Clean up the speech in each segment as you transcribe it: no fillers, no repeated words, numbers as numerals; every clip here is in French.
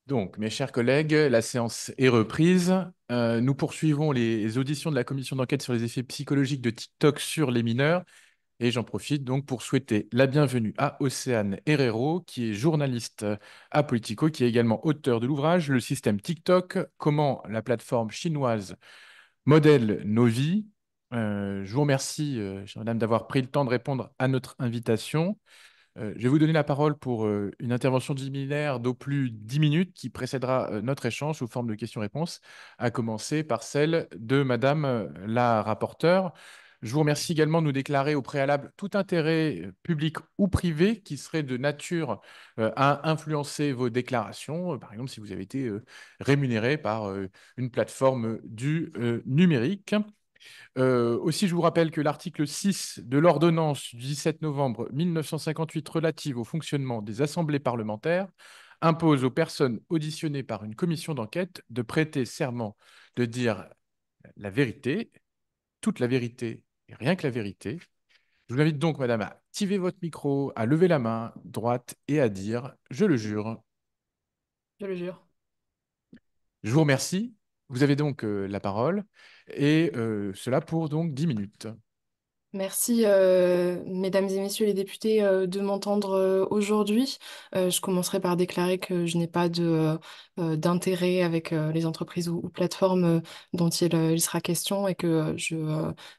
Donc, mes chers collègues, la séance est reprise. Nous poursuivons les auditions de la commission d'enquête sur les effets psychologiques de TikTok sur les mineurs. Et j'en profite donc pour souhaiter la bienvenue à Océane Herrero, qui est journaliste à Politico, qui est également auteur de l'ouvrage Le système TikTok, comment la plateforme chinoise modèle nos vies. Je vous remercie, chère madame, d'avoir pris le temps de répondre à notre invitation. Je vais vous donner la parole pour une intervention liminaire d'au plus 10 minutes qui précédera notre échange sous forme de questions-réponses, à commencer par celle de Madame la rapporteure. Je vous remercie également de nous déclarer au préalable tout intérêt public ou privé qui serait de nature à influencer vos déclarations, par exemple si vous avez été rémunéré par une plateforme du numérique. Aussi, je vous rappelle que l'article 6 de l'ordonnance du 17 novembre 1958 relative au fonctionnement des assemblées parlementaires impose aux personnes auditionnées par une commission d'enquête de prêter serment de dire la vérité, toute la vérité et rien que la vérité. Je vous invite donc, madame, à activer votre micro, à lever la main droite et à dire je le jure. Je le jure. Je vous remercie. Vous avez donc la parole et cela pour donc 10 minutes. Merci, mesdames et messieurs les députés, de m'entendre aujourd'hui. Je commencerai par déclarer que je n'ai pas d'intérêt avec les entreprises ou plateformes dont il sera question et que je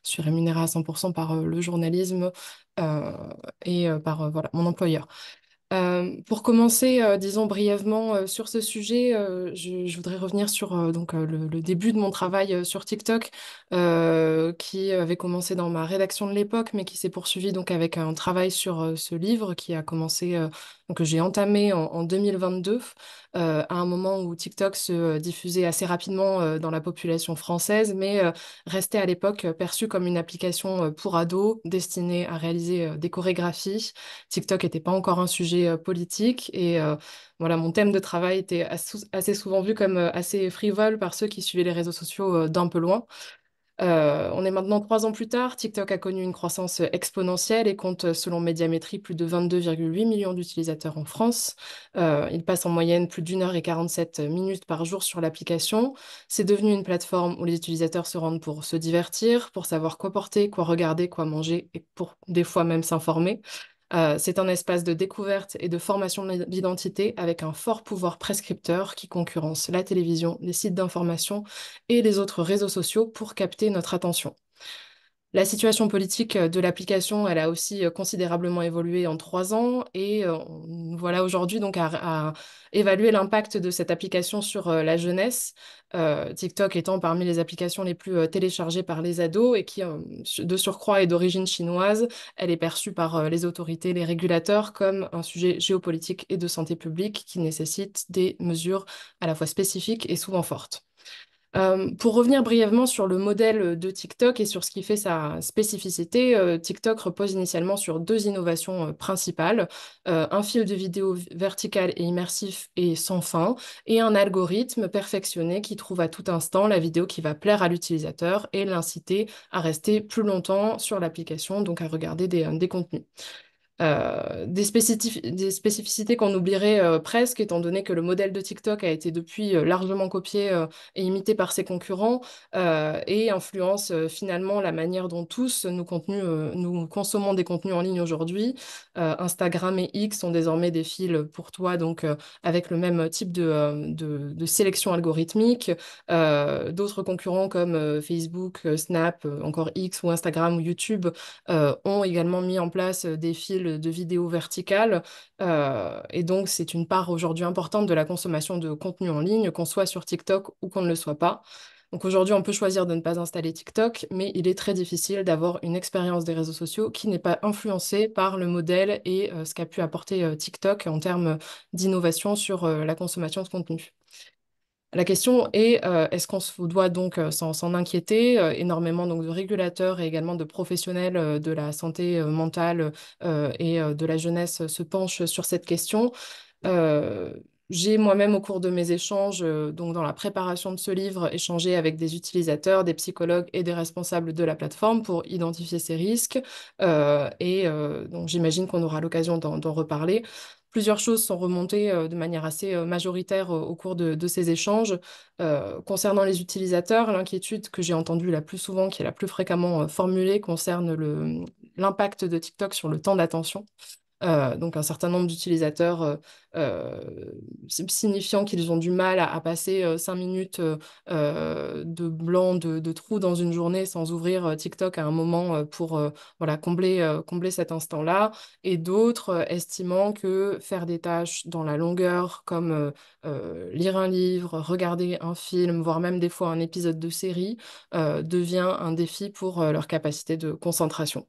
suis rémunérée à 100% par le journalisme euh, et par voilà, mon employeur. Pour commencer, disons brièvement sur ce sujet, je voudrais revenir sur le début de mon travail sur TikTok, qui avait commencé dans ma rédaction de l'époque, mais qui s'est poursuivi donc avec un travail sur ce livre qui a commencé, que j'ai entamé en 2022, à un moment où TikTok se diffusait assez rapidement dans la population française, mais restait à l'époque perçu comme une application pour ados destinée à réaliser des chorégraphies. TikTok n'était pas encore un sujet politique et voilà, mon thème de travail était assez souvent vu comme assez frivole par ceux qui suivaient les réseaux sociaux d'un peu loin. On est maintenant 3 ans plus tard. TikTok a connu une croissance exponentielle et compte, selon Médiamétrie, plus de 22,8 millions d'utilisateurs en France. Il passe en moyenne plus d'1h47 minutes par jour sur l'application. C'est devenu une plateforme où les utilisateurs se rendent pour se divertir, pour savoir quoi porter, quoi regarder, quoi manger et pour des fois même s'informer. C'est un espace de découverte et de formation d'identité avec un fort pouvoir prescripteur qui concurrence la télévision, les sites d'information et les autres réseaux sociaux pour capter notre attention. La situation politique de l'application, elle a aussi considérablement évolué en 3 ans et voilà aujourd'hui donc à évaluer l'impact de cette application sur la jeunesse. TikTok étant parmi les applications les plus téléchargées par les ados et qui, de surcroît, est d'origine chinoise, elle est perçue par les autorités, les régulateurs comme un sujet géopolitique et de santé publique qui nécessite des mesures à la fois spécifiques et souvent fortes. Pour revenir brièvement sur le modèle de TikTok et sur ce qui fait sa spécificité, TikTok repose initialement sur deux innovations principales, un fil de vidéo vertical et immersif et sans fin, et un algorithme perfectionné qui trouve à tout instant la vidéo qui va plaire à l'utilisateur et l'inciter à rester plus longtemps sur l'application, donc à regarder des contenus. Des spécificités qu'on oublierait presque, étant donné que le modèle de TikTok a été depuis largement copié et imité par ses concurrents et influence finalement la manière dont tous nous consommons des contenus en ligne aujourd'hui. Instagram et X sont désormais des fils pour toi, donc avec le même type de sélection algorithmique. D'autres concurrents comme Facebook, Snap, encore X ou Instagram ou YouTube ont également mis en place des fils de vidéos verticales. Et donc, c'est une part aujourd'hui importante de la consommation de contenu en ligne, qu'on soit sur TikTok ou qu'on ne le soit pas. Donc aujourd'hui, on peut choisir de ne pas installer TikTok, mais il est très difficile d'avoir une expérience des réseaux sociaux qui n'est pas influencée par le modèle et ce qu'a pu apporter TikTok en termes d'innovation sur la consommation de contenu. La question est, est-ce qu'on se doit donc s'en inquiéter? Énormément donc de régulateurs et également de professionnels de la santé mentale et de la jeunesse se penchent sur cette question. Euh, j'ai moi-même, au cours de mes échanges, donc dans la préparation de ce livre, échangé avec des utilisateurs, des psychologues et des responsables de la plateforme pour identifier ces risques. Donc j'imagine qu'on aura l'occasion d'en reparler. Plusieurs choses sont remontées de manière assez majoritaire au cours de ces échanges. Concernant les utilisateurs, l'inquiétude que j'ai entendue la plus souvent, qui est la plus fréquemment formulée, concerne l'impact de TikTok sur le temps d'attention. Donc un certain nombre d'utilisateurs euh, signifiant qu'ils ont du mal à passer 5 minutes de blanc, de trou dans une journée sans ouvrir TikTok à un moment pour voilà, combler cet instant-là, et d'autres estimant que faire des tâches dans la longueur, comme lire un livre, regarder un film, voire même des fois un épisode de série, devient un défi pour leur capacité de concentration.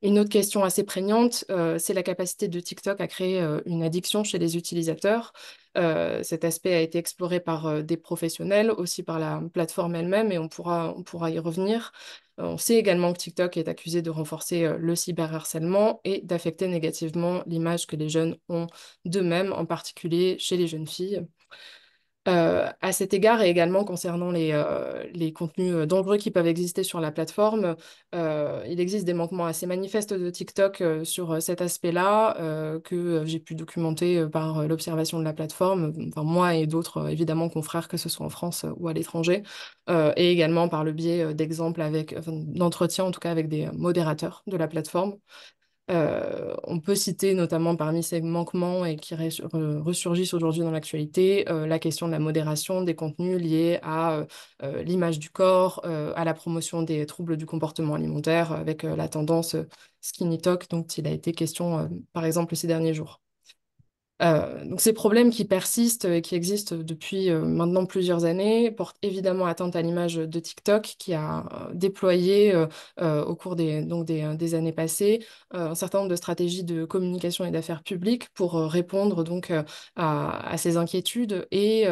Une autre question assez prégnante, c'est la capacité de TikTok à créer une addiction chez les utilisateurs. Cet aspect a été exploré par des professionnels, aussi par la plateforme elle-même, et on pourra y revenir. On sait également que TikTok est accusé de renforcer le cyberharcèlement et d'affecter négativement l'image que les jeunes ont d'eux-mêmes, en particulier chez les jeunes filles. À cet égard, et également concernant les contenus dangereux qui peuvent exister sur la plateforme, il existe des manquements assez manifestes de TikTok sur cet aspect-là, que j'ai pu documenter par l'observation de la plateforme, enfin, moi et d'autres, évidemment, confrères, que ce soit en France ou à l'étranger, et également par le biais d'exemples enfin, d'entretiens, en tout cas avec des modérateurs de la plateforme. On peut citer notamment parmi ces manquements et qui ressurgissent aujourd'hui dans l'actualité, la question de la modération des contenus liés à l'image du corps, à la promotion des troubles du comportement alimentaire, avec la tendance skinny talk dont il a été question par exemple ces derniers jours. Donc ces problèmes qui persistent et qui existent depuis maintenant plusieurs années portent évidemment atteinte à l'image de TikTok, qui a déployé au cours des années passées un certain nombre de stratégies de communication et d'affaires publiques pour répondre donc à ces inquiétudes et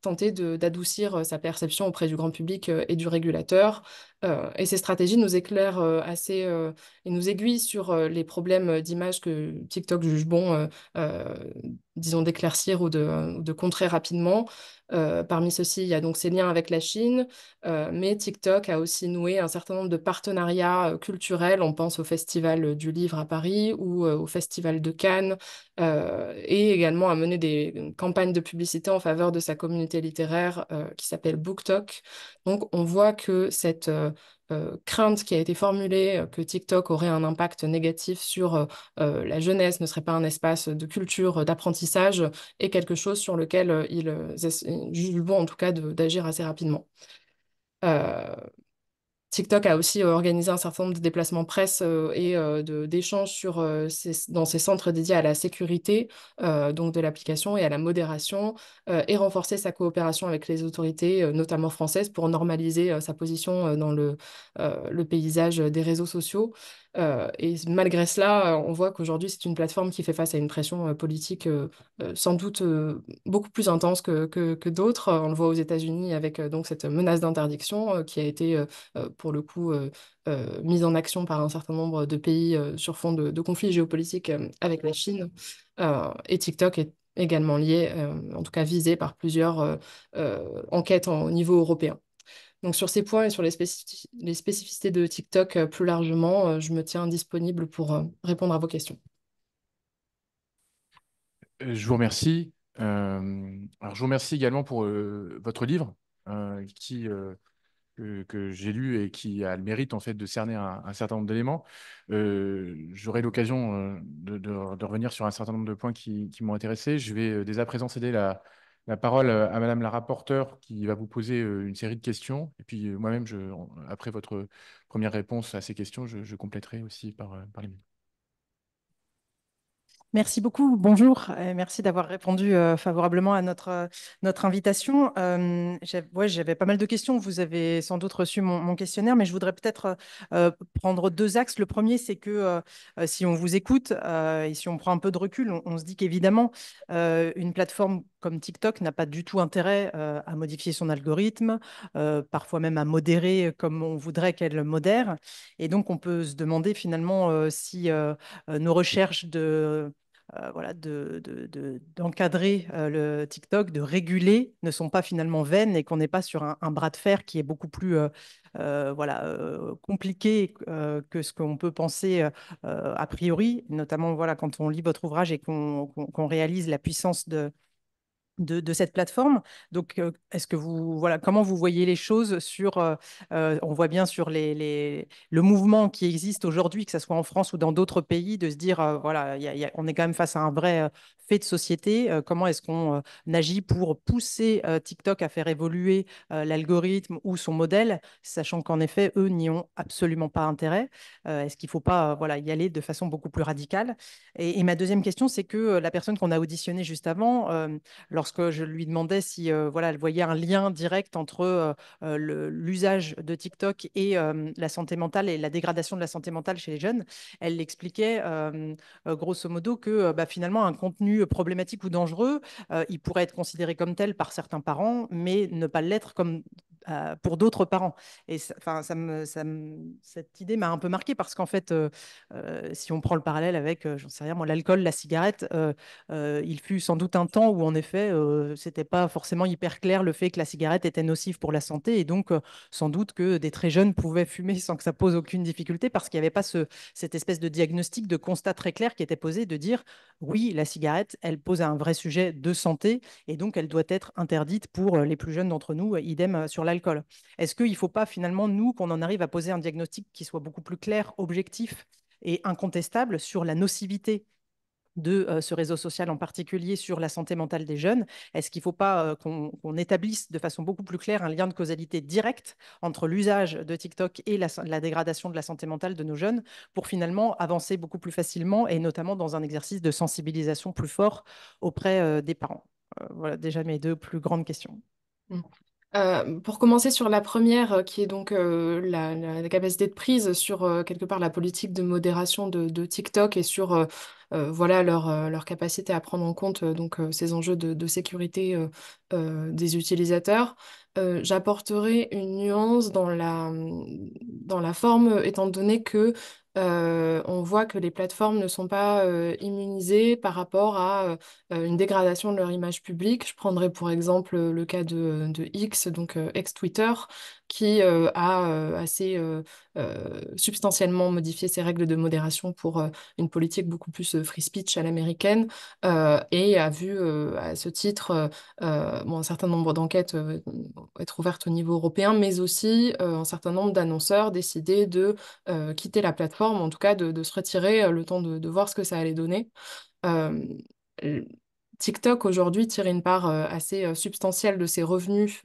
tenter d'adoucir sa perception auprès du grand public et du régulateur. Et ces stratégies nous éclairent assez et nous aiguillent sur les problèmes d'image que TikTok juge bon euh, disons, d'éclaircir ou de contrer rapidement. Parmi ceux-ci, il y a donc ces liens avec la Chine, mais TikTok a aussi noué un certain nombre de partenariats culturels. On pense au Festival du Livre à Paris ou au Festival de Cannes, et également a mené des campagnes de publicité en faveur de sa communauté littéraire qui s'appelle BookTok. Donc on voit que cette crainte qui a été formulée, que TikTok aurait un impact négatif sur la jeunesse, ne serait pas un espace de culture, d'apprentissage, est quelque chose sur lequel ils jugent bon en tout cas d'agir assez rapidement. Euh, TikTok a aussi organisé un certain nombre de déplacements presse et d'échanges dans ses centres dédiés à la sécurité donc de l'application et à la modération, et renforcé sa coopération avec les autorités, notamment françaises, pour normaliser sa position dans le paysage des réseaux sociaux. Et malgré cela, on voit qu'aujourd'hui, c'est une plateforme qui fait face à une pression politique sans doute beaucoup plus intense que d'autres. On le voit aux États-Unis avec donc cette menace d'interdiction qui a été pour le coup mise en action par un certain nombre de pays sur fond de conflits géopolitiques avec la Chine. Et TikTok est également lié, en tout cas visé par plusieurs enquêtes au niveau européen. Donc sur ces points et sur les spécificités de TikTok plus largement, je me tiens disponible pour répondre à vos questions. Je vous remercie. Alors, je vous remercie également pour votre livre qui, que j'ai lu et qui a le mérite en fait de cerner un certain nombre d'éléments. J'aurai l'occasion de revenir sur un certain nombre de points qui m'ont intéressé. Je vais dès à présent céder la parole à Madame la rapporteure qui va vous poser une série de questions. Et puis moi-même, après votre première réponse à ces questions, je compléterai aussi par les miennes. Merci beaucoup, bonjour, et merci d'avoir répondu favorablement à notre invitation. J'avais pas mal de questions, vous avez sans doute reçu mon questionnaire, mais je voudrais peut-être prendre deux axes. Le premier, c'est que si on vous écoute et si on prend un peu de recul, on se dit qu'évidemment, une plateforme comme TikTok n'a pas du tout intérêt à modifier son algorithme, parfois même à modérer comme on voudrait qu'elle modère. Et donc, on peut se demander finalement si nos recherches voilà, d'encadrer le TikTok, de réguler, ne sont pas finalement vaines et qu'on n'est pas sur un bras de fer qui est beaucoup plus voilà, compliqué que ce qu'on peut penser a priori, notamment voilà, quand on lit votre ouvrage et qu'on réalise la puissance de cette plateforme. Donc, est-ce que voilà, comment vous voyez les choses sur, on voit bien sur le mouvement qui existe aujourd'hui, que ce soit en France ou dans d'autres pays, de se dire, voilà, on est quand même face à un vrai fait de société. Comment est-ce qu'on agit pour pousser TikTok à faire évoluer l'algorithme ou son modèle, sachant qu'en effet, eux n'y ont absolument pas intérêt. Est-ce qu'il ne faut pas voilà, y aller de façon beaucoup plus radicale? Et ma deuxième question, c'est que la personne qu'on a auditionnée juste avant, lorsque je lui demandais si voilà, elle voyait un lien direct entre l'usage de TikTok et la santé mentale et la dégradation de la santé mentale chez les jeunes, elle expliquait grosso modo que bah, finalement un contenu problématique ou dangereux, il pourrait être considéré comme tel par certains parents, mais ne pas l'être comme pour d'autres parents. Et cette idée m'a un peu marqué parce qu'en fait, si on prend le parallèle avec, j'en sais rien, moi, l'alcool, la cigarette, il fut sans doute un temps où, en effet, c'était pas forcément hyper clair le fait que la cigarette était nocive pour la santé. Et donc, sans doute que des très jeunes pouvaient fumer sans que ça pose aucune difficulté parce qu'il n'y avait pas cette espèce de diagnostic, de constat très clair qui était posé de dire oui, la cigarette, elle pose un vrai sujet de santé et donc elle doit être interdite pour les plus jeunes d'entre nous, idem sur l'alcool. Est-ce qu'il ne faut pas finalement, nous, qu'on en arrive à poser un diagnostic qui soit beaucoup plus clair, objectif et incontestable sur la nocivité de ce réseau social en particulier sur la santé mentale des jeunes? Est-ce qu'il ne faut pas qu'on établisse de façon beaucoup plus claire un lien de causalité direct entre l'usage de TikTok et la dégradation de la santé mentale de nos jeunes pour finalement avancer beaucoup plus facilement et notamment dans un exercice de sensibilisation plus fort auprès des parents? Voilà déjà mes deux plus grandes questions. Mm. Pour commencer sur la première, qui est donc la capacité de prise sur quelque part la politique de modération de TikTok et sur voilà leur capacité à prendre en compte ces enjeux de sécurité des utilisateurs, j'apporterai une nuance dans la forme, étant donné que on voit que les plateformes ne sont pas immunisées par rapport à une dégradation de leur image publique. Je prendrai pour exemple le cas de X, donc ex-Twitter, qui a assez substantiellement modifié ses règles de modération pour une politique beaucoup plus free speech à l'américaine, et a vu à ce titre bon, un certain nombre d'enquêtes être ouvertes au niveau européen, mais aussi un certain nombre d'annonceurs décider de quitter la plateforme, en tout cas de se retirer le temps de voir ce que ça allait donner. Euh, l- TikTok aujourd'hui tire une part assez substantielle de ses revenus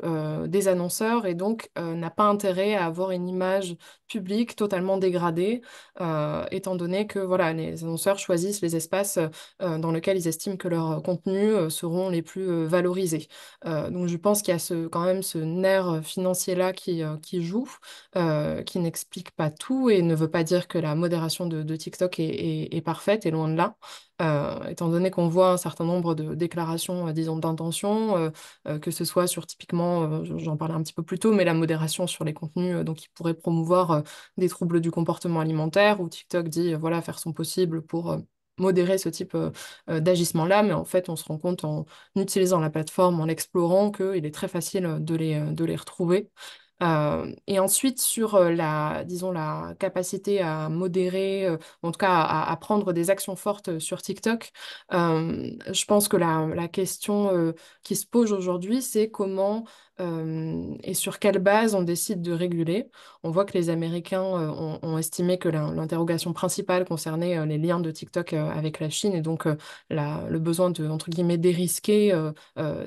des annonceurs et donc n'a pas intérêt à avoir une image publique totalement dégradée, étant donné que voilà, les annonceurs choisissent les espaces dans lesquels ils estiment que leurs contenus seront les plus valorisés. Donc je pense qu'il y a quand même ce nerf financier-là qui joue, qui n'explique pas tout et ne veut pas dire que la modération de TikTok est parfaite et loin de là. Étant donné qu'on voit un certain nombre de déclarations, disons, d'intention, que ce soit sur typiquement, j'en parlais un petit peu plus tôt, mais la modération sur les contenus donc, qui pourraient promouvoir des troubles du comportement alimentaire, où TikTok dit, voilà, faire son possible pour modérer ce type d'agissement-là, mais en fait, on se rend compte en utilisant la plateforme, en l'explorant, qu'il est très facile de les retrouver. Et ensuite, sur disons, la capacité à modérer, en tout cas à prendre des actions fortes sur TikTok, je pense que la question qui se pose aujourd'hui, c'est comment et sur quelle base on décide de réguler. On voit que les Américains ont estimé que l'interrogation principale concernait les liens de TikTok avec la Chine et donc le besoin de, entre guillemets, dérisquer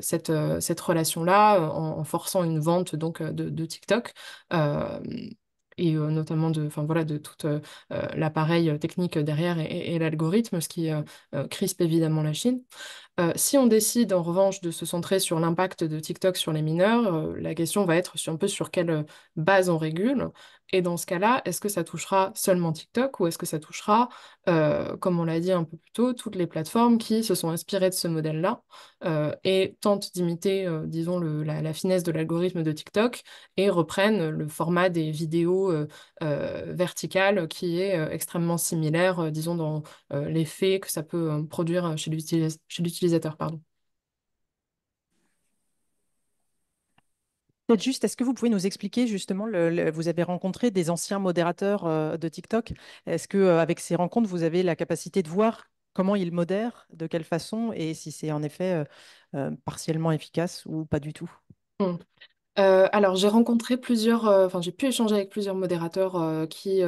cette relation-là en forçant une vente donc de TikTok. Euh, et notamment enfin, voilà, de tout l'appareil technique derrière et l'algorithme, ce qui crispe évidemment la Chine. Si on décide en revanche de se centrer sur l'impact de TikTok sur les mineurs, la question va être un peu sur quelle base on régule. Et dans ce cas-là, est-ce que ça touchera seulement TikTok ou est-ce que ça touchera, comme on l'a dit un peu plus tôt, toutes les plateformes qui se sont inspirées de ce modèle-là et tentent d'imiter, disons, la finesse de l'algorithme de TikTok et reprennent le format des vidéos verticales qui est extrêmement similaire, disons, dans l'effet que ça peut produire chez l'utilisateur, pardon. Peut-être juste, est-ce que vous pouvez nous expliquer justement, vous avez rencontré des anciens modérateurs de TikTok. Est-ce que avec ces rencontres, vous avez la capacité de voir comment ils modèrent, de quelle façon, et si c'est en effet partiellement efficace ou pas du tout? Hmm. Alors, j'ai rencontré enfin, j'ai pu échanger avec plusieurs modérateurs qui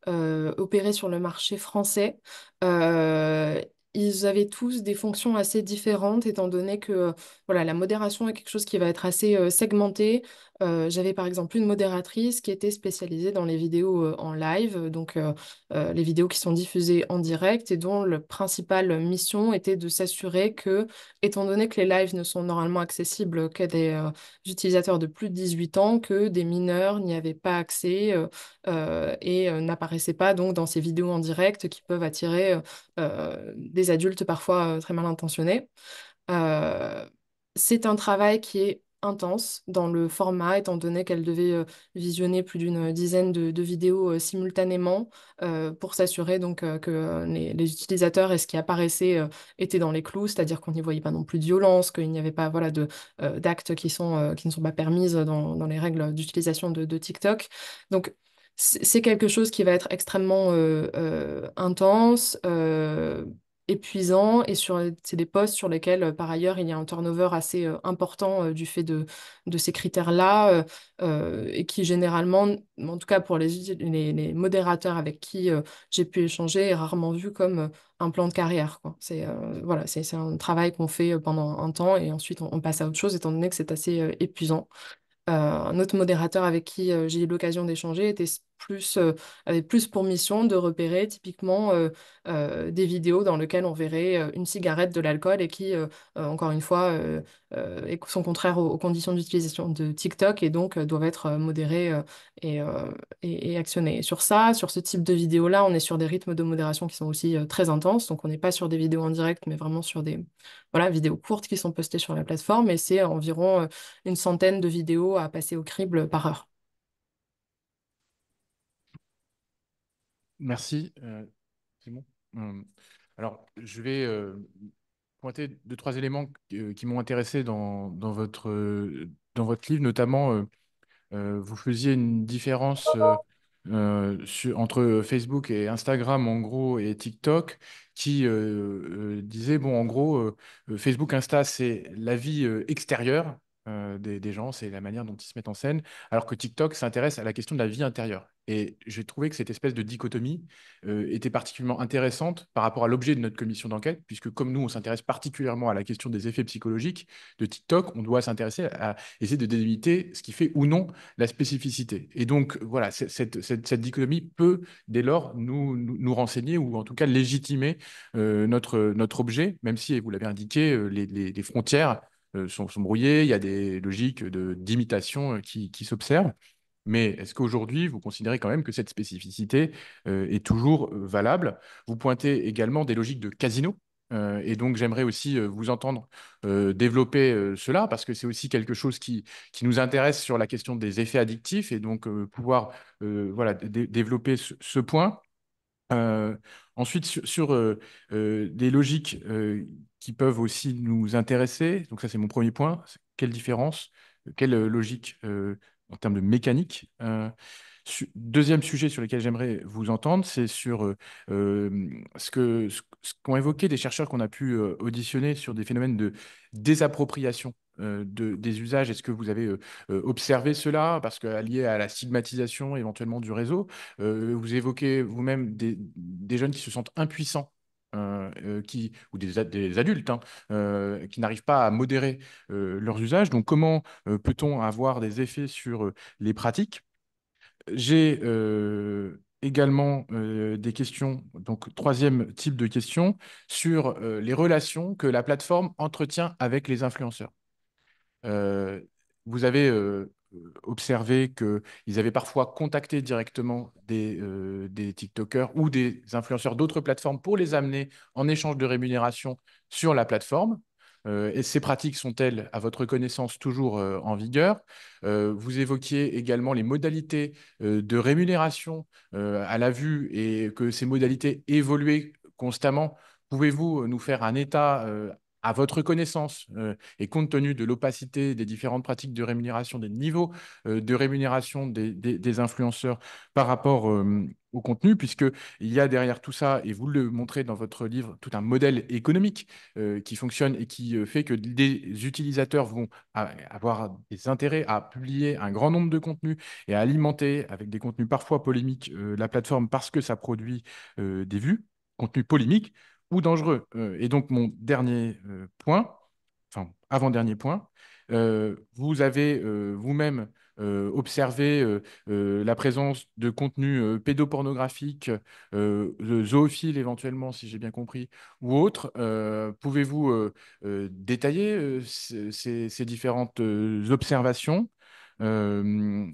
opéraient sur le marché français. Euh, Ils avaient tous des fonctions assez différentes, étant donné que voilà, la modération est quelque chose qui va être assez segmenté. J'avais par exemple une modératrice qui était spécialisée dans les vidéos en live, donc les vidéos qui sont diffusées en direct et dont la principale mission était de s'assurer que, étant donné que les lives ne sont normalement accessibles qu'à des utilisateurs de plus de 18 ans, que des mineurs n'y avaient pas accès et n'apparaissaient pas donc dans ces vidéos en direct qui peuvent attirer des adultes parfois très mal intentionnés. Euh, c'est un travail qui est intense dans le format, étant donné qu'elle devait visionner plus d'une dizaine de vidéos simultanément pour s'assurer donc que les utilisateurs et ce qui apparaissait était dans les clous, c'est-à-dire qu'on n'y voyait pas non plus de violence, qu'il n'y avait pas voilà, d'actes qui ne sont pas permises dans les règles d'utilisation de TikTok. Donc, c'est quelque chose qui va être extrêmement intense, épuisant et c'est des postes sur lesquels, par ailleurs, il y a un turnover assez important du fait de ces critères-là et qui généralement, en tout cas pour les modérateurs avec qui j'ai pu échanger, est rarement vu comme un plan de carrière, quoi. Voilà, c'est un travail qu'on fait pendant un temps et ensuite on passe à autre chose étant donné que c'est assez épuisant. Un autre modérateur avec qui j'ai eu l'occasion d'échanger avait plus pour mission de repérer typiquement des vidéos dans lesquelles on verrait une cigarette, de l'alcool et qui, encore une fois, sont contraires aux conditions d'utilisation de TikTok et donc doivent être modérées et, euh, et actionnées. Et sur ce type de vidéos-là, on est sur des rythmes de modération qui sont aussi très intenses. Donc on n'est pas sur des vidéos en direct, mais vraiment sur des voilà, vidéos courtes qui sont postées sur la plateforme et c'est environ une centaine de vidéos à passer au crible par heure. Merci. C'est bon. Euh, alors, je vais pointer deux, trois éléments qui m'ont intéressé dans votre livre, notamment vous faisiez une différence entre Facebook et Instagram, en gros, et TikTok, qui disait, bon, en gros, Facebook, Insta, c'est la vie extérieure des gens, c'est la manière dont ils se mettent en scène, alors que TikTok s'intéresse à la question de la vie intérieure. Et j'ai trouvé que cette espèce de dichotomie était particulièrement intéressante par rapport à l'objet de notre commission d'enquête, puisque comme nous, on s'intéresse particulièrement à la question des effets psychologiques de TikTok, on doit s'intéresser à essayer de délimiter ce qui fait ou non la spécificité. Et donc, voilà, cette dichotomie peut, dès lors, nous renseigner ou en tout cas légitimer notre objet, même si, et vous l'avez indiqué, les frontières sont brouillées, il y a des logiques d'imitation qui s'observent. Mais est-ce qu'aujourd'hui, vous considérez quand même que cette spécificité est toujours valable? Vous pointez également des logiques de casino. Et donc, j'aimerais aussi vous entendre développer cela, parce que c'est aussi quelque chose qui nous intéresse sur la question des effets addictifs, et donc pouvoir voilà, développer ce point. Euh, Ensuite, sur des logiques qui peuvent aussi nous intéresser, donc ça c'est mon premier point, quelle différence, quelle logique en termes de mécanique. Deuxième sujet sur lequel j'aimerais vous entendre, c'est sur ce qu'ont évoqué des chercheurs qu'on a pu auditionner sur des phénomènes de désappropriation des usages. Est-ce que vous avez observé cela, parce que lié à la stigmatisation éventuellement du réseau? Vous évoquez vous-même des jeunes qui se sentent impuissants. Ou des adultes hein, qui n'arrivent pas à modérer leurs usages. Donc, comment peut-on avoir des effets sur les pratiques? J'ai également des questions, donc troisième type de questions, sur les relations que la plateforme entretient avec les influenceurs. Euh, Vous avez observé qu'ils avaient parfois contacté directement des TikTokers ou des influenceurs d'autres plateformes pour les amener en échange de rémunération sur la plateforme. Et ces pratiques sont-elles, à votre connaissance, toujours en vigueur? Vous évoquiez également les modalités de rémunération à la vue et que ces modalités évoluaient constamment. Pouvez-vous nous faire un état à votre connaissance, et compte tenu de l'opacité des différentes pratiques de rémunération, des niveaux de rémunération des influenceurs par rapport au contenu, puisqu'il y a derrière tout ça, et vous le montrez dans votre livre, tout un modèle économique qui fonctionne et qui fait que des utilisateurs vont avoir des intérêts à publier un grand nombre de contenus et à alimenter avec des contenus parfois polémiques la plateforme parce que ça produit des vues, contenus polémiques ou dangereux. Et donc, mon dernier point, enfin, avant-dernier point, vous avez vous-même observé la présence de contenus pédopornographiques, de zoophiles éventuellement, si j'ai bien compris, ou autres. Pouvez-vous détailler ces différentes observations enfin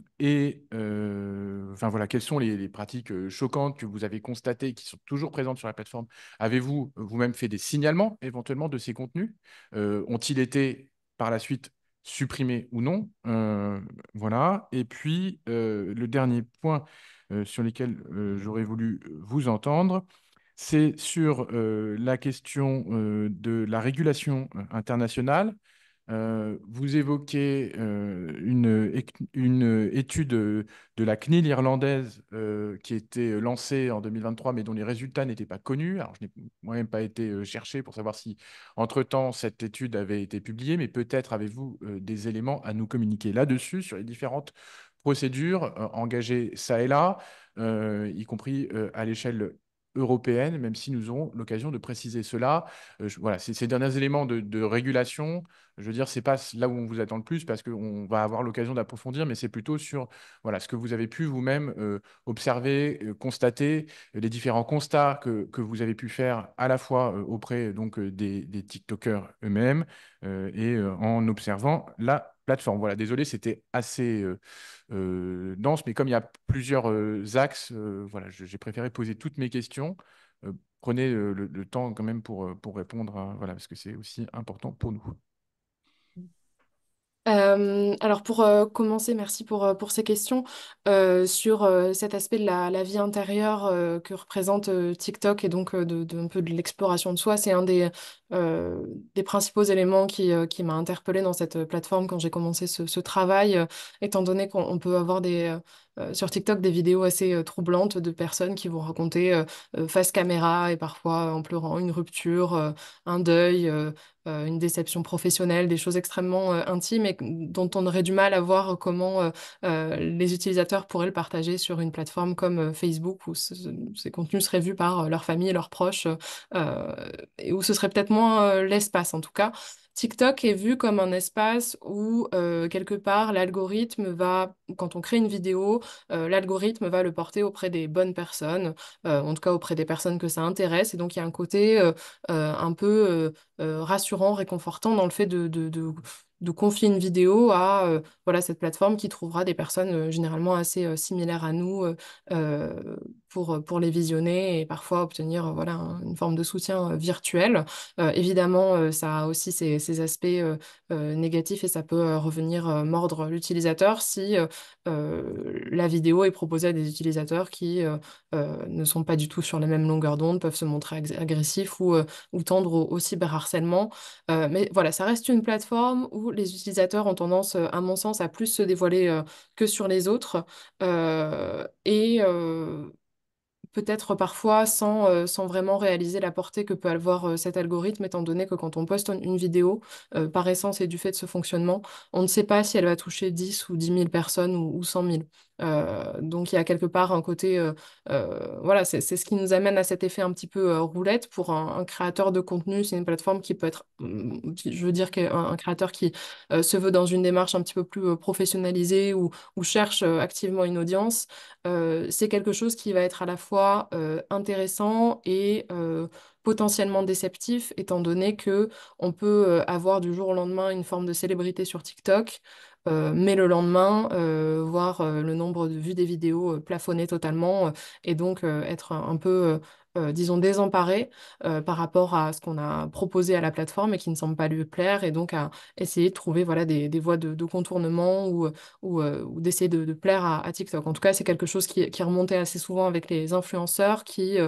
voilà, quelles sont les pratiques choquantes que vous avez constatées qui sont toujours présentes sur la plateforme? Avez-vous vous-même fait des signalements éventuellement de ces contenus? Ont-ils été par la suite supprimés ou non? Voilà. Et puis, le dernier point sur lequel j'aurais voulu vous entendre, c'est sur la question de la régulation internationale. Vous évoquez une étude de la CNIL irlandaise qui a été lancée en 2023, mais dont les résultats n'étaient pas connus. Alors, je n'ai moi-même pas été chercher pour savoir si, entre-temps, cette étude avait été publiée, mais peut-être avez-vous des éléments à nous communiquer là-dessus, sur les différentes procédures engagées ça et là, y compris à l'échelle européenne, même si nous aurons l'occasion de préciser cela. Voilà, ces derniers éléments de régulation, je veux dire, c'est pas là où on vous attend le plus parce qu'on va avoir l'occasion d'approfondir, mais c'est plutôt sur voilà, ce que vous avez pu vous-même observer, constater, les différents constats que vous avez pu faire à la fois auprès donc, des TikTokers eux-mêmes en observant la plateforme. Voilà, désolé, c'était assez dense, mais comme il y a plusieurs axes, voilà, j'ai préféré poser toutes mes questions. Prenez le temps quand même pour répondre, voilà, parce que c'est aussi important pour nous. Alors pour commencer, merci pour ces questions. Sur cet aspect de la vie intérieure que représente TikTok et donc un peu de l'exploration de soi. C'est un des principaux éléments qui m'a interpellée dans cette plateforme quand j'ai commencé ce travail, étant donné qu'on peut avoir sur TikTok des vidéos assez troublantes de personnes qui vont raconter face caméra et parfois en pleurant une rupture, un deuil. Une déception professionnelle, des choses extrêmement intimes et dont on aurait du mal à voir comment les utilisateurs pourraient le partager sur une plateforme comme Facebook où ces contenus seraient vus par leur famille et leurs proches euh, et où ce serait peut-être moins l'espace en tout cas. TikTok est vu comme un espace où, quelque part, quand on crée une vidéo, l'algorithme va le porter auprès des bonnes personnes, en tout cas auprès des personnes que ça intéresse. Et donc, il y a un côté un peu rassurant, réconfortant dans le fait de confier une vidéo à voilà, cette plateforme qui trouvera des personnes généralement assez similaires à nous pour les visionner et parfois obtenir voilà, une forme de soutien virtuel. Évidemment, ça a aussi ses aspects négatifs et ça peut revenir mordre l'utilisateur si la vidéo est proposée à des utilisateurs qui ne sont pas du tout sur la même longueur d'onde, peuvent se montrer agressifs ou tendre au cyberharcèlement. Mais voilà, ça reste une plateforme où les utilisateurs ont tendance, à mon sens, à plus se dévoiler que sur les autres. Peut-être parfois sans vraiment réaliser la portée que peut avoir cet algorithme, étant donné que quand on poste une vidéo, par essence et du fait de ce fonctionnement, on ne sait pas si elle va toucher 10 ou 10 000 personnes ou 100 000. Donc il y a quelque part un côté, voilà, c'est ce qui nous amène à cet effet un petit peu roulette pour un créateur de contenu. C'est une plateforme qui peut être, je veux dire, un créateur qui se veut dans une démarche un petit peu plus professionnalisée ou cherche activement une audience. C'est quelque chose qui va être à la fois intéressant et potentiellement déceptif, étant donné que on peut avoir du jour au lendemain une forme de célébrité sur TikTok, mais le lendemain, voir le nombre de vues des vidéos plafonner totalement, et donc être un peu, disons, désemparé par rapport à ce qu'on a proposé à la plateforme et qui ne semble pas lui plaire, et donc à essayer de trouver voilà, des voies de contournement ou d'essayer de plaire à TikTok. En tout cas, c'est quelque chose qui remontait assez souvent avec les influenceurs qui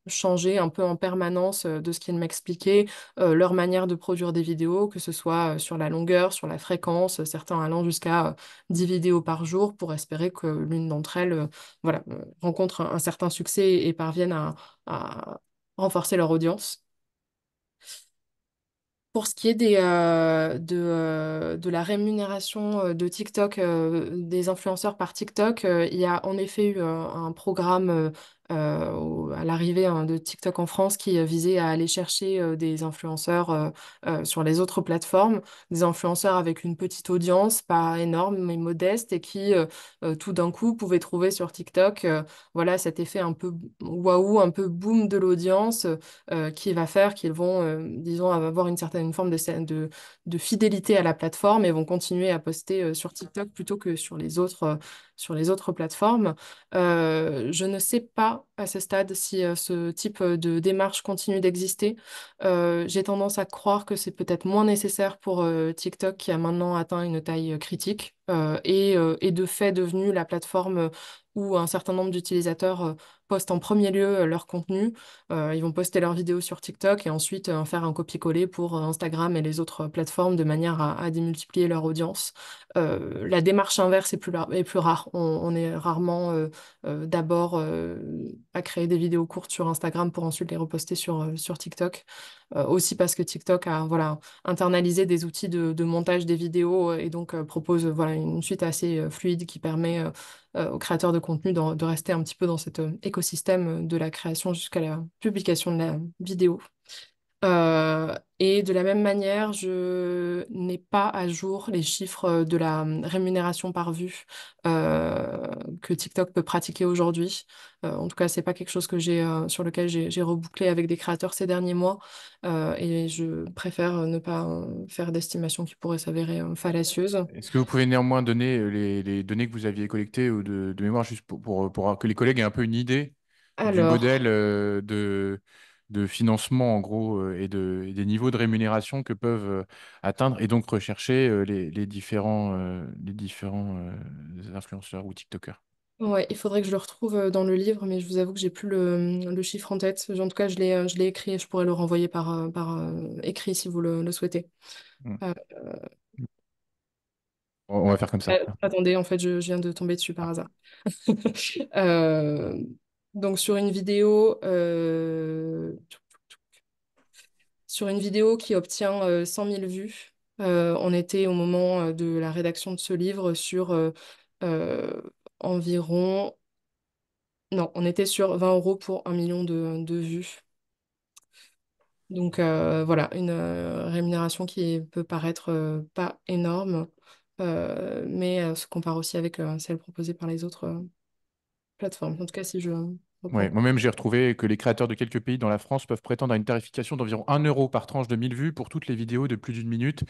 changer un peu en permanence de ce qu'ils m'expliquaient, leur manière de produire des vidéos, que ce soit sur la longueur, sur la fréquence, certains allant jusqu'à 10 vidéos par jour pour espérer que l'une d'entre elles voilà, rencontre un certain succès et parvienne à renforcer leur audience. Pour ce qui est de la rémunération de TikTok, des influenceurs par TikTok, il y a en effet eu un programme à l'arrivée hein, de TikTok en France qui visait à aller chercher des influenceurs sur les autres plateformes, des influenceurs avec une petite audience, pas énorme mais modeste, et qui tout d'un coup pouvaient trouver sur TikTok voilà, cet effet un peu waouh, un peu boom de l'audience qui va faire qu'ils vont, disons, avoir une certaine forme de fidélité à la plateforme et vont continuer à poster sur TikTok plutôt que sur les autres plateformes. Je ne sais pas à ce stade si ce type de démarche continue d'exister. J'ai tendance à croire que c'est peut-être moins nécessaire pour TikTok qui a maintenant atteint une taille critique et de fait devenu la plateforme où un certain nombre d'utilisateurs postent en premier lieu leur contenu. Ils vont poster leurs vidéos sur TikTok et ensuite faire un copier-coller pour Instagram et les autres plateformes de manière à démultiplier leur audience. La démarche inverse est plus rare. On est rarement d'abord à créer des vidéos courtes sur Instagram pour ensuite les reposter sur TikTok. Aussi parce que TikTok a voilà, internalisé des outils de montage des vidéos et donc propose voilà, une suite assez fluide qui permet aux créateurs de contenu de rester un petit peu dans cet écosystème de la création jusqu'à la publication de la vidéo. Et de la même manière, je n'ai pas à jour les chiffres de la rémunération par vue euh, que TikTok peut pratiquer aujourd'hui. En tout cas, c'est pas quelque chose que sur lequel j'ai rebouclé avec des créateurs ces derniers mois. Et je préfère ne pas faire d'estimations qui pourraient s'avérer fallacieuses. Est-ce que vous pouvez néanmoins donner les données que vous aviez collectées ou de mémoire, juste pour que les collègues aient un peu une idée du modèle Alors, de financement, en gros, et des niveaux de rémunération que peuvent atteindre et donc rechercher les différents influenceurs ou TikTokers? ouais, il faudrait que je le retrouve dans le livre, mais je vous avoue que j'ai plus le chiffre en tête. En tout cas, je l'ai écrit et je pourrais le renvoyer par écrit si vous le souhaitez. Hmm. Euh, On va faire comme ça. attendez, en fait, je viens de tomber dessus par Ah. hasard. Euh, donc, sur une vidéo qui obtient 100 000 vues, on était au moment de la rédaction de ce livre sur euh, environ... Non, on était sur 20 euros pour 1 million de vues. Donc voilà, une rémunération qui peut paraître pas énorme, mais se compare aussi avec celle proposée par les autres plateformes. En tout cas, si je reprends. Ouais, moi-même, j'ai retrouvé que les créateurs de quelques pays dans la France peuvent prétendre à une tarification d'environ 1 € par tranche de 1000 vues pour toutes les vidéos de plus d'une minute.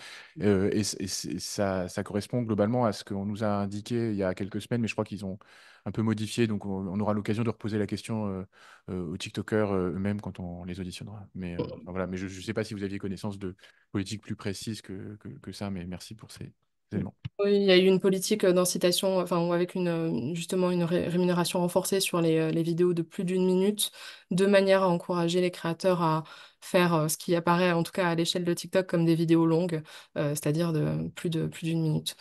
Ça correspond globalement à ce qu'on nous a indiqué il y a quelques semaines, mais je crois qu'ils ont un peu modifié. Donc, on aura l'occasion de reposer la question aux TikTokers eux-mêmes quand on les auditionnera. Mais, enfin, voilà. Mais je ne sais pas si vous aviez connaissance de politiques plus précises que ça, mais merci pour ces éléments. Oui, il y a eu une politique d'incitation, enfin, ou avec justement une rémunération renforcée sur les vidéos de plus d'une minute, de manière à encourager les créateurs à faire ce qui apparaît, en tout cas à l'échelle de TikTok, comme des vidéos longues, c'est-à-dire de plus d'une minute.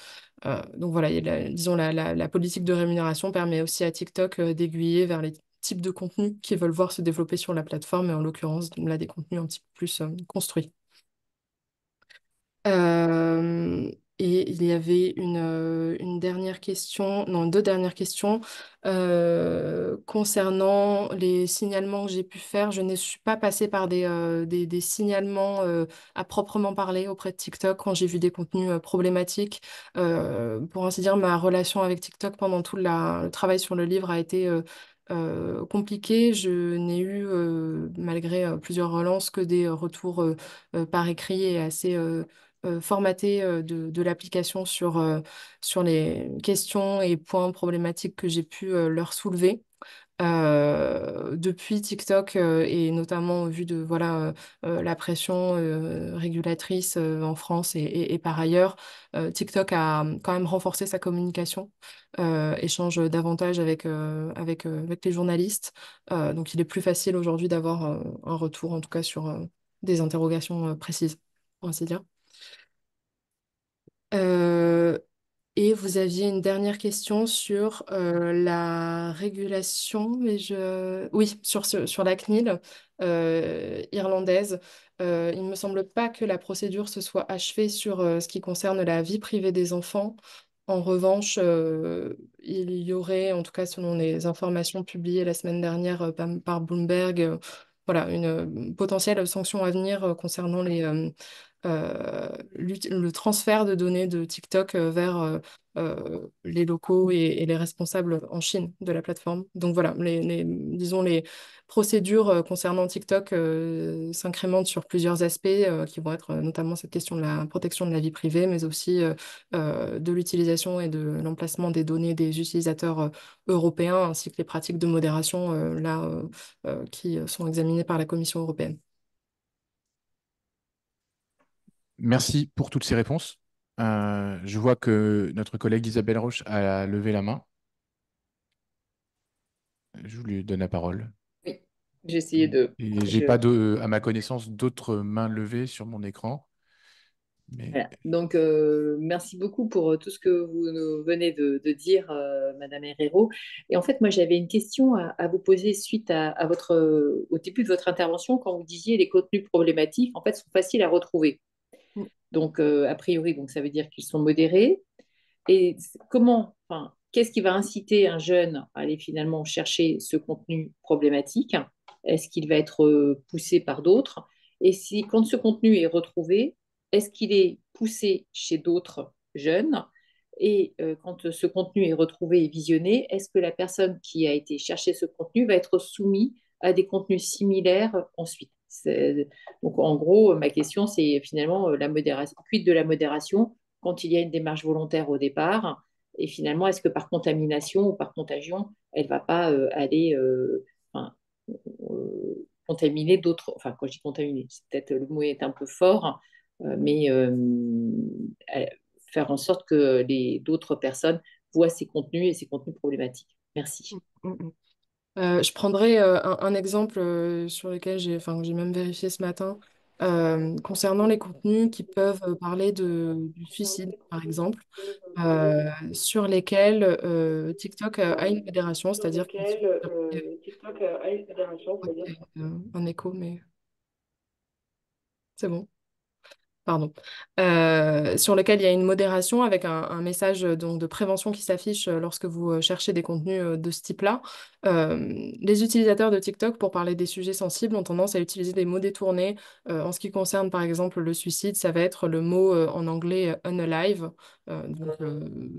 Donc voilà, disons, la politique de rémunération permet aussi à TikTok d'aiguiller vers les types de contenus qu'ils veulent voir se développer sur la plateforme, et en l'occurrence, là, des contenus un petit peu plus construits. Euh, et il y avait une dernière question, non, deux dernières questions concernant les signalements que j'ai pu faire. Je ne suis pas passée par des signalements à proprement parler auprès de TikTok quand j'ai vu des contenus problématiques. Pour ainsi dire, ma relation avec TikTok pendant tout le travail sur le livre a été compliquée. Je n'ai eu, malgré plusieurs relances, que des retours par écrit et assez formaté de l'application sur les questions et points problématiques que j'ai pu leur soulever. Depuis TikTok et notamment au vu de voilà la pression régulatrice en France et par ailleurs, TikTok a quand même renforcé sa communication, échange davantage avec les journalistes. Donc il est plus facile aujourd'hui d'avoir un retour en tout cas sur des interrogations précises, on ainsi dire. Euh, et vous aviez une dernière question sur la régulation, mais oui, sur la CNIL irlandaise. Il ne me semble pas que la procédure se soit achevée sur ce qui concerne la vie privée des enfants. En revanche, il y aurait, en tout cas selon les informations publiées la semaine dernière par Bloomberg, voilà, une potentielle sanction à venir concernant le transfert de données de TikTok vers les locaux et les responsables en Chine de la plateforme. Donc voilà, disons les procédures concernant TikTok s'incrémentent sur plusieurs aspects qui vont être notamment cette question de la protection de la vie privée, mais aussi de l'utilisation et de l'emplacement des données des utilisateurs européens, ainsi que les pratiques de modération qui sont examinées par la Commission européenne. Merci pour toutes ces réponses. Je vois que notre collègue Isabelle Roche a levé la main. Je vous lui donne la parole. Oui, j'ai essayé de. Et j'ai Je, pas à ma connaissance d'autres mains levées sur mon écran. Mais voilà. Donc, merci beaucoup pour tout ce que vous nous venez de dire, Madame Herrero. Et en fait, moi, j'avais une question à vous poser suite à votre, au début de votre intervention, quand vous disiez les contenus problématiques, en fait, sont faciles à retrouver. Donc, a priori, donc, ça veut dire qu'ils sont modérés. Et comment, enfin, qu'est-ce qui va inciter un jeune à aller finalement chercher ce contenu problématique? Est-ce qu'il va être poussé par d'autres? Et si, quand ce contenu est retrouvé, est-ce qu'il est poussé chez d'autres jeunes? Et quand ce contenu est retrouvé et visionné, est-ce que la personne qui a été chercher ce contenu va être soumise à des contenus similaires ensuite? Donc, en gros, ma question, c'est finalement la modération, quid de la modération quand il y a une démarche volontaire au départ. Et finalement, est-ce que par contamination ou par contagion, elle ne va pas aller enfin, contaminer d'autres. Enfin, quand je dis contaminer, c'est peut-être le mot est un peu fort, mais faire en sorte que les d'autres personnes voient ces contenus et ces contenus problématiques. Merci. Mm, mm. Je prendrai un exemple sur lequel j'ai même vérifié ce matin, concernant les contenus qui peuvent parler du suicide, par exemple, sur lesquels TikTok a une modération, c'est-à-dire qu'ils sont... Il y a un écho, mais c'est bon. Pardon, sur lequel il y a une modération avec un message donc, de prévention qui s'affiche lorsque vous cherchez des contenus de ce type-là. Les utilisateurs de TikTok, pour parler des sujets sensibles, ont tendance à utiliser des mots détournés. En ce qui concerne par exemple le suicide, ça va être le mot en anglais unalive,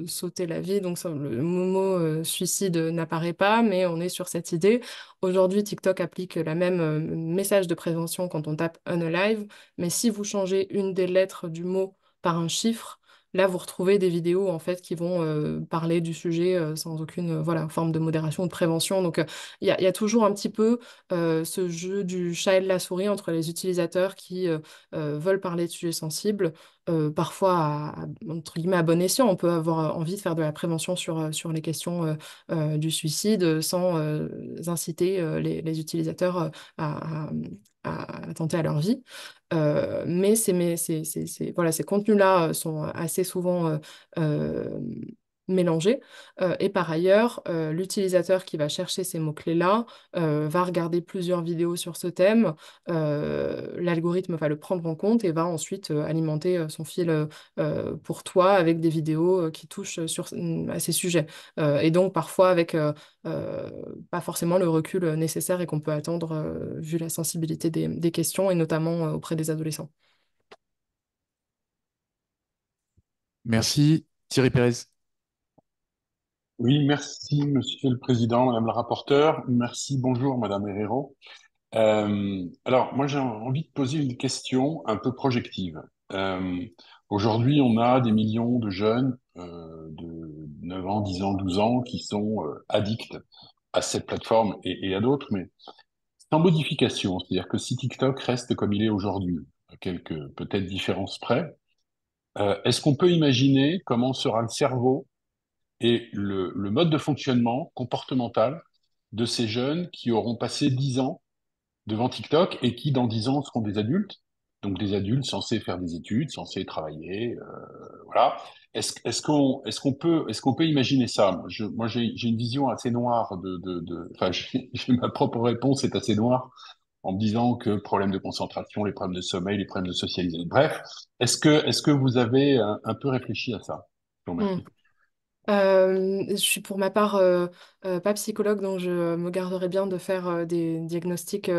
sauter la vie. Donc le mot suicide n'apparaît pas, mais on est sur cette idée. Aujourd'hui, TikTok applique la même message de prévention quand on tape unalive. Mais si vous changez une des lettres du mot par un chiffre, là, vous retrouvez des vidéos en fait qui vont parler du sujet sans aucune voilà, forme de modération ou de prévention. Donc, il y a toujours un petit peu ce jeu du chat et de la souris entre les utilisateurs qui veulent parler de sujets sensibles. Parfois, entre guillemets, à bon escient, on peut avoir envie de faire de la prévention sur les questions du suicide sans inciter les utilisateurs à, à- à tenter à leur vie. Voilà, ces contenus-là sont assez souvent euh, mélangés. Et par ailleurs, l'utilisateur qui va chercher ces mots-clés-là va regarder plusieurs vidéos sur ce thème. L'algorithme va le prendre en compte et va ensuite alimenter son fil pour toi avec des vidéos qui touchent à ces sujets. Et donc parfois avec euh, pas forcément le recul nécessaire et qu'on peut attendre vu la sensibilité des questions et notamment auprès des adolescents. merci, Thierry Pérez. Oui, merci, Monsieur le Président, Madame la rapporteure. Merci, bonjour, Madame Herrero. Alors, moi, j'ai envie de poser une question un peu projective. Euh, Aujourd'hui, on a des millions de jeunes de 9 ans, 10 ans, 12 ans qui sont addicts à cette plateforme et à d'autres, mais sans modification. C'est-à-dire que si TikTok reste comme il est aujourd'hui, à quelques peut-être différences près, est-ce qu'on peut imaginer comment sera le cerveau et le mode de fonctionnement comportemental de ces jeunes qui auront passé 10 ans devant TikTok et qui, dans 10 ans, seront des adultes, donc des adultes censés faire des études, censés travailler, voilà. Est-ce qu'on peut imaginer ça? Moi, j'ai une vision assez noire enfin, ma propre réponse est assez noire en me disant que problème de concentration, les problèmes de sommeil, les problèmes de socialisation. Bref, est-ce que vous avez un peu réfléchi à ça? Je vous remercie. Je suis pour ma part pas psychologue, donc je me garderai bien de faire des diagnostics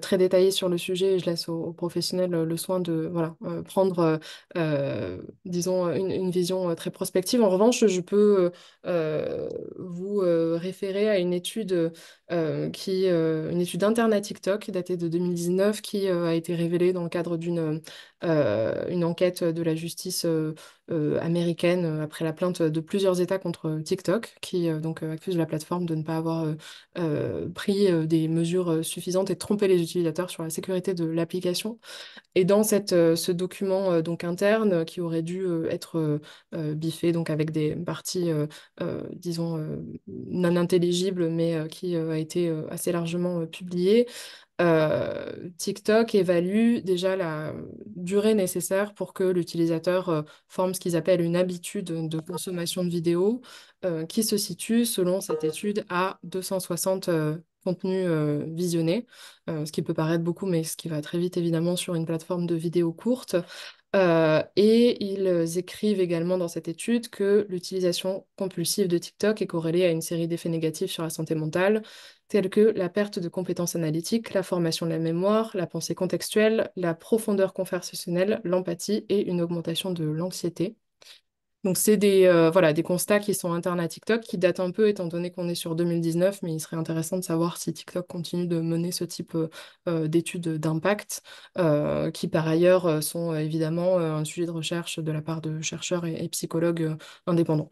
très détaillés sur le sujet et je laisse aux professionnels le soin de voilà, prendre, disons, une vision très prospective. En revanche, je peux vous référer à une étude, une étude interne à TikTok datée de 2019 qui a été révélée dans le cadre une enquête de la justice américaine après la plainte de plusieurs États contre TikTok, qui donc accuse la plateforme de ne pas avoir pris des mesures suffisantes et de tromper les utilisateurs sur la sécurité de l'application. Et dans ce document donc interne qui aurait dû être biffé donc avec des parties disons non intelligibles mais qui a été assez largement publié, TikTok évalue déjà la durée nécessaire pour que l'utilisateur forme ce qu'ils appellent une habitude de consommation de vidéos, qui se situe, selon cette étude, à 260 contenus visionnés, ce qui peut paraître beaucoup, mais ce qui va très vite évidemment sur une plateforme de vidéos courtes. Et ils écrivent également dans cette étude que l'utilisation compulsive de TikTok est corrélée à une série d'effets négatifs sur la santé mentale, tels que la perte de compétences analytiques, la formation de la mémoire, la pensée contextuelle, la profondeur conversationnelle, l'empathie et une augmentation de l'anxiété. Donc, c'est voilà, des constats qui sont internes à TikTok, qui datent un peu étant donné qu'on est sur 2019, mais il serait intéressant de savoir si TikTok continue de mener ce type d'études d'impact, qui par ailleurs sont évidemment un sujet de recherche de la part de chercheurs et psychologues indépendants.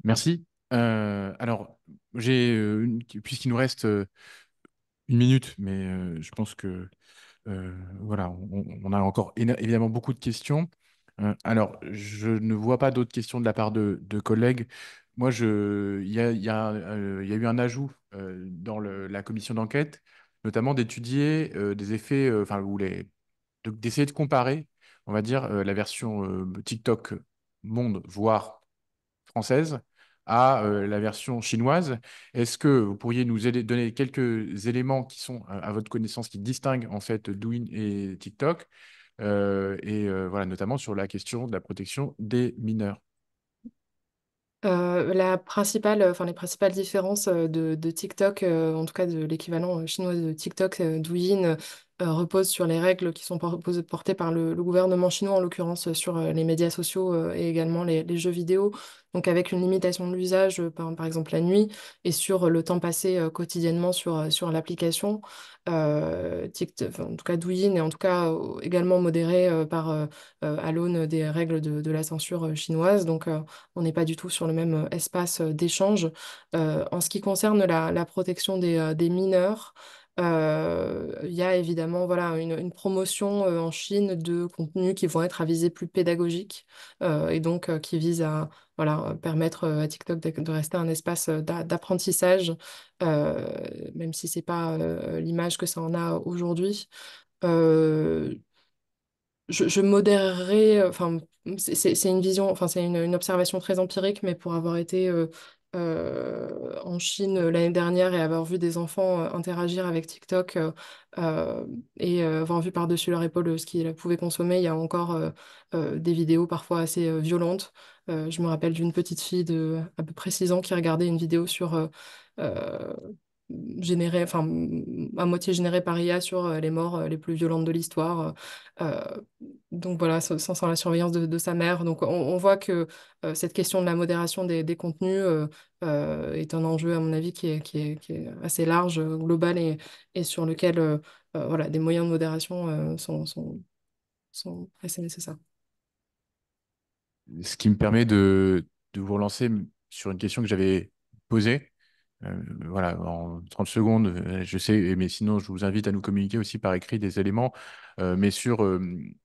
Merci. Alors, puisqu'il nous reste une minute, mais je pense que voilà, on a encore évidemment beaucoup de questions. Alors, je ne vois pas d'autres questions de la part de collègues. Moi, il y a eu un ajout dans la commission d'enquête, notamment d'étudier des effets, enfin, d'essayer de comparer, on va dire, la version TikTok monde, voire française, à la version chinoise. Est-ce que vous pourriez nous donner quelques éléments qui sont à votre connaissance qui distinguent en fait Douyin et TikTok voilà, notamment sur la question de la protection des mineurs. Les principales différences de TikTok, en tout cas de l'équivalent chinois de TikTok, Douyin, reposent sur les règles qui sont portées par le gouvernement chinois, en l'occurrence sur les médias sociaux et également les jeux vidéo, donc avec une limitation de l'usage, par exemple la nuit, et sur le temps passé quotidiennement sur l'application. En tout cas, Douyin est en tout cas également modéré à l'aune des règles de la censure chinoise, donc on n'est pas du tout sur le même espace d'échange. En ce qui concerne la protection des mineurs, il y a évidemment voilà, une promotion en Chine de contenus qui vont être à visée plus pédagogique et donc qui visent à voilà, permettre à TikTok de rester un espace d'apprentissage, euh, même si c'est pas l'image que ça en a aujourd'hui. Euh, je modérerais, enfin, c'est une vision, enfin, c'est une observation très empirique, mais pour avoir été en Chine l'année dernière et avoir vu des enfants interagir avec TikTok et avoir vu par-dessus leur épaule ce qu'ils pouvaient consommer, il y a encore des vidéos parfois assez violentes. Je me rappelle d'une petite fille de à peu près 6 ans qui regardait une vidéo sur euh, enfin, à moitié générée par IA sur les morts les plus violentes de l'histoire. Euh, donc voilà, sans la surveillance de sa mère. Donc on voit que cette question de la modération des contenus est un enjeu, à mon avis, qui est assez large, global et sur lequel voilà, des moyens de modération sont assez nécessaires. Ce qui me permet de vous relancer sur une question que j'avais posée. Voilà, en 30 secondes, je sais, mais sinon, je vous invite à nous communiquer aussi par écrit des éléments, mais sur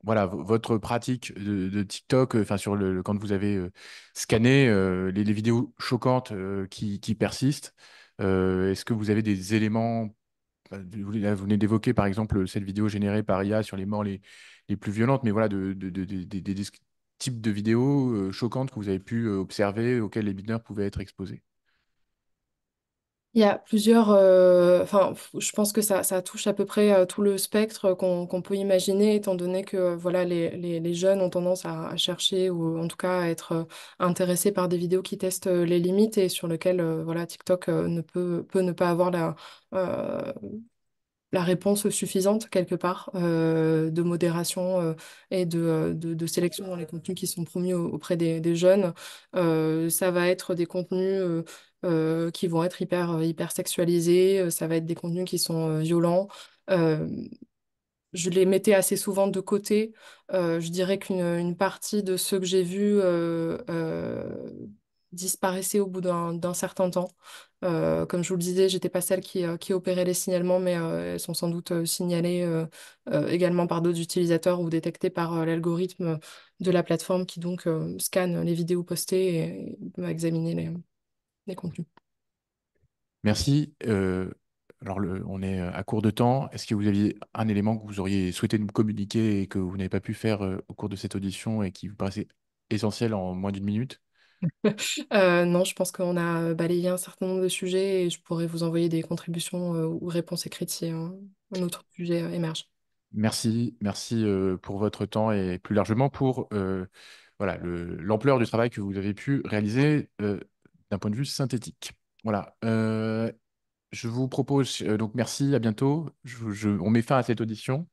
voilà, votre pratique de TikTok, enfin, sur quand vous avez scanné les vidéos choquantes qui persistent, est-ce que vous avez des éléments vous venez d'évoquer, par exemple, cette vidéo générée par IA sur les morts les plus violentes, mais voilà, des types de vidéos choquantes que vous avez pu observer, auxquelles les mineurs pouvaient être exposés. Il y a plusieurs, enfin, je pense que ça touche à peu près tout le spectre qu'on peut imaginer, étant donné que voilà, les jeunes ont tendance à chercher ou en tout cas à être intéressés par des vidéos qui testent les limites et sur lesquelles voilà, TikTok peut ne pas avoir euh, la réponse suffisante quelque part de modération et de sélection dans les contenus qui sont promus auprès des jeunes. Ça va être des contenus qui vont être hyper sexualisés, ça va être des contenus qui sont violents. Euh, je les mettais assez souvent de côté. Je dirais qu'une partie de ceux que j'ai vus disparaissait au bout d'un certain temps. Comme je vous le disais, j'étais pas celle qui opérait les signalements, mais elles sont sans doute signalées également par d'autres utilisateurs ou détectées par l'algorithme de la plateforme qui donc scanne les vidéos postées et va examiner les contenus. Merci. Alors, on est à court de temps. Est-ce que vous aviez un élément que vous auriez souhaité nous communiquer et que vous n'avez pas pu faire au cours de cette audition et qui vous paraissait essentiel en moins d'une minute? Non, je pense qu'on a balayé un certain nombre de sujets et je pourrais vous envoyer des contributions ou réponses écrites si un autre sujet émerge. Merci, merci pour votre temps et plus largement pour voilà, l'ampleur du travail que vous avez pu réaliser d'un point de vue synthétique. Voilà. Je vous propose, donc merci, à bientôt. On met fin à cette audition.